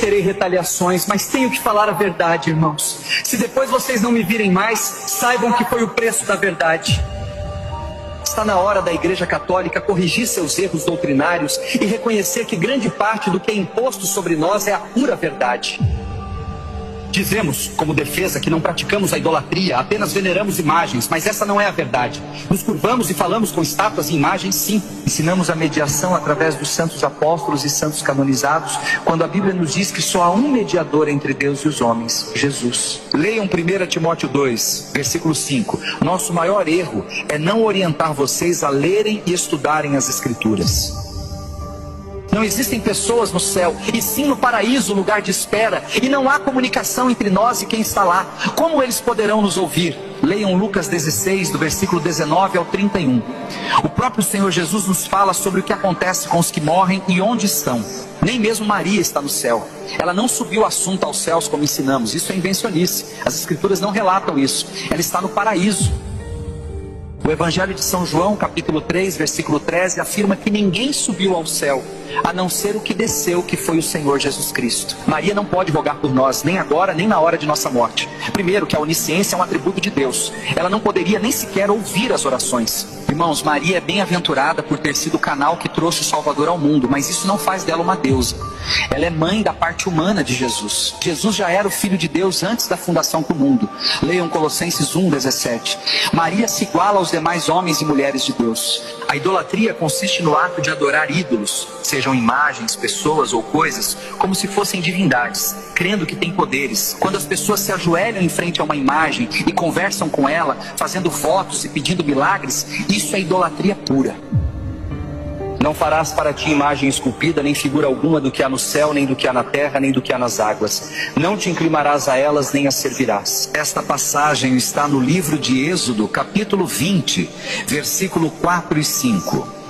terei retaliações, mas tenho que falar a verdade, irmãos. Se depois vocês não me virem mais, saibam que foi o preço da verdade. Está na hora da Igreja Católica corrigir seus erros doutrinários e reconhecer que grande parte do que é imposto sobre nós é a pura verdade. Dizemos, como defesa, que não praticamos a idolatria, apenas veneramos imagens, mas essa não é a verdade. Nos curvamos e falamos com estátuas e imagens, sim. Ensinamos a mediação através dos santos apóstolos e santos canonizados, quando a Bíblia nos diz que só há um mediador entre Deus e os homens, Jesus. Leiam 1 Timóteo 2, versículo 5. Nosso maior erro é não orientar vocês a lerem e estudarem as Escrituras. Não existem pessoas no céu, e sim no paraíso, lugar de espera. E não há comunicação entre nós e quem está lá. Como eles poderão nos ouvir? Leiam Lucas 16, do versículo 19 ao 31. O próprio Senhor Jesus nos fala sobre o que acontece com os que morrem e onde estão. Nem mesmo Maria está no céu. Ela não subiu o assunto aos céus como ensinamos. Isso é invencionice. As Escrituras não relatam isso. Ela está no paraíso. O Evangelho de São João, capítulo 3, versículo 13, afirma que ninguém subiu ao céu, a não ser o que desceu, que foi o Senhor Jesus Cristo. Maria não pode rogar por nós, nem agora, nem na hora de nossa morte. Primeiro, que a onisciência é um atributo de Deus. Ela não poderia nem sequer ouvir as orações. Irmãos, Maria é bem-aventurada por ter sido o canal que trouxe o Salvador ao mundo, mas isso não faz dela uma deusa. Ela é mãe da parte humana de Jesus. Jesus já era o Filho de Deus antes da fundação do mundo. Leiam Colossenses 1, 17. Maria se iguala aos demais homens e mulheres de Deus. A idolatria consiste no ato de adorar ídolos, sejam imagens, pessoas ou coisas, como se fossem divindades, crendo que têm poderes. Quando as pessoas se ajoelham em frente a uma imagem e conversam com ela, fazendo votos e pedindo milagres, isso é idolatria pura. Não farás para ti imagem esculpida, nem figura alguma do que há no céu, nem do que há na terra, nem do que há nas águas. Não te inclinarás a elas, nem as servirás. Esta passagem está no livro de Êxodo, capítulo 20, versículo 4 e 5.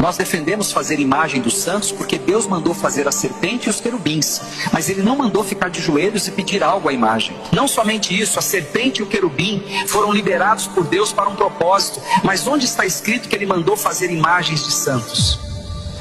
Nós defendemos fazer imagem dos santos porque Deus mandou fazer a serpente e os querubins, mas Ele não mandou ficar de joelhos e pedir algo à imagem. Não somente isso, a serpente e o querubim foram liberados por Deus para um propósito, mas onde está escrito que Ele mandou fazer imagens de santos?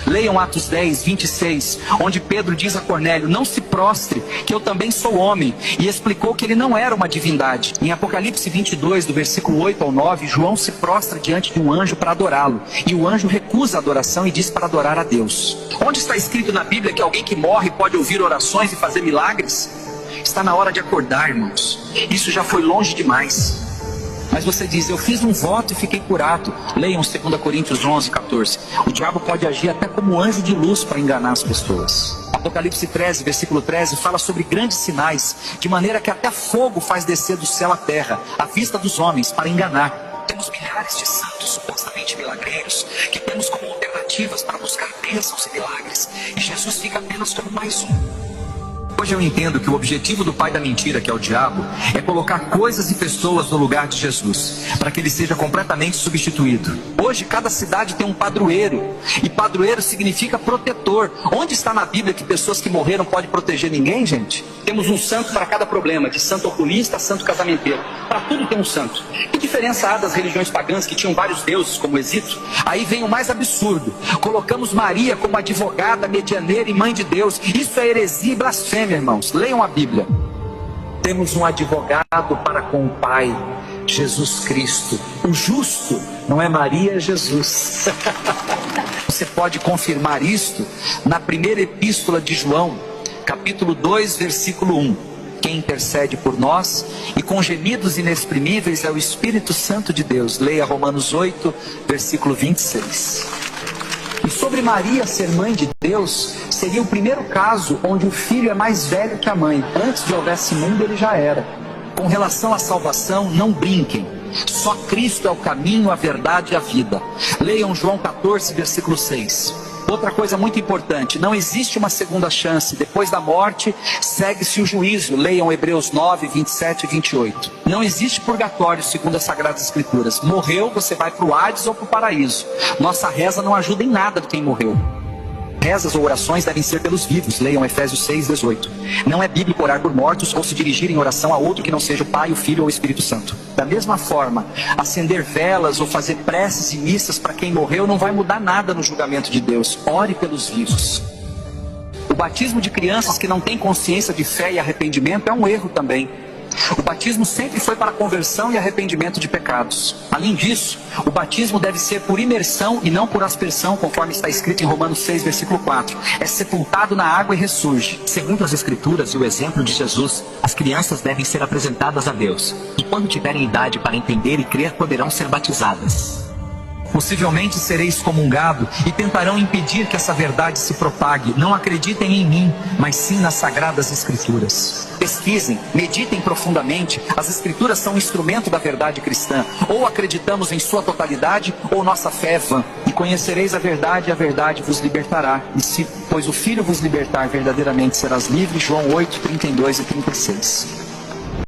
Leiam Atos 10, 26, onde Pedro diz a Cornélio: não se prostre, que eu também sou homem, e explicou que ele não era uma divindade. Em Apocalipse 22, do versículo 8 ao 9, João se prostra diante de um anjo para adorá-lo, e o anjo recusa a adoração e diz para adorar a Deus. Onde está escrito na Bíblia que alguém que morre pode ouvir orações e fazer milagres? Está na hora de acordar, irmãos. Isso já foi longe demais. Mas você diz: eu fiz um voto e fiquei curado. Leiam 2 Coríntios 11, 14. O diabo pode agir até como anjo de luz para enganar as pessoas. Apocalipse 13, versículo 13, fala sobre grandes sinais, de maneira que até fogo faz descer do céu à terra, à vista dos homens, para enganar. Temos milhares de santos supostamente milagreiros, que temos como alternativas para buscar bênçãos e milagres, e Jesus fica apenas como mais um. Hoje eu entendo que o objetivo do pai da mentira, que é o diabo, é colocar coisas e pessoas no lugar de Jesus, para que ele seja completamente substituído. Hoje cada cidade tem um padroeiro, e padroeiro significa protetor. Onde está na Bíblia que pessoas que morreram podem proteger ninguém, gente? Temos um santo para cada problema, de santo oculista a santo casamenteiro. Para tudo tem um santo. Que diferença há das religiões pagãs que tinham vários deuses, como o Egito? Aí vem o mais absurdo: colocamos Maria como advogada, medianeira e mãe de Deus. Isso é heresia e blasfêmia, irmãos. Leiam a Bíblia. Temos um advogado para com o Pai, Jesus Cristo, o justo. Não é Maria, é Jesus. Você pode confirmar isto na primeira epístola de João, capítulo 2, versículo 1. Quem intercede por nós e com gemidos inexprimíveis é o Espírito Santo de Deus. Leia Romanos 8, versículo 26. E sobre Maria ser mãe de Deus, seria o primeiro caso onde o filho é mais velho que a mãe. Antes de houvesse mundo, ele já era. Com relação à salvação, não brinquem. Só Cristo é o caminho, a verdade e a vida. Leiam João 14, versículo 6. Outra coisa muito importante: não existe uma segunda chance. Depois da morte, segue-se o juízo. Leiam Hebreus 9, 27 e 28. Não existe purgatório, segundo as Sagradas Escrituras. Morreu, você vai para o Hades ou para o paraíso. Nossa reza não ajuda em nada de quem morreu. Rezas ou orações devem ser pelos vivos. Leiam Efésios 6, 18. Não é bíblico orar por mortos ou se dirigir em oração a outro que não seja o Pai, o Filho ou o Espírito Santo. Da mesma forma, acender velas ou fazer preces e missas para quem morreu não vai mudar nada no julgamento de Deus. Ore pelos vivos. O batismo de crianças que não têm consciência de fé e arrependimento é um erro também. O batismo sempre foi para conversão e arrependimento de pecados. Além disso, o batismo deve ser por imersão e não por aspersão, conforme está escrito em Romanos 6, versículo 4. É sepultado na água e ressurge. Segundo as Escrituras e o exemplo de Jesus, as crianças devem ser apresentadas a Deus. E quando tiverem idade para entender e crer, poderão ser batizadas. Possivelmente serei excomungado e tentarão impedir que essa verdade se propague. Não acreditem em mim, mas sim nas Sagradas Escrituras. Pesquisem, meditem profundamente. As Escrituras são um instrumento da verdade cristã. Ou acreditamos em sua totalidade, ou nossa fé é vã. E conhecereis a verdade vos libertará. E se, pois o Filho vos libertar, verdadeiramente serás livre. João 8, 32 e 36.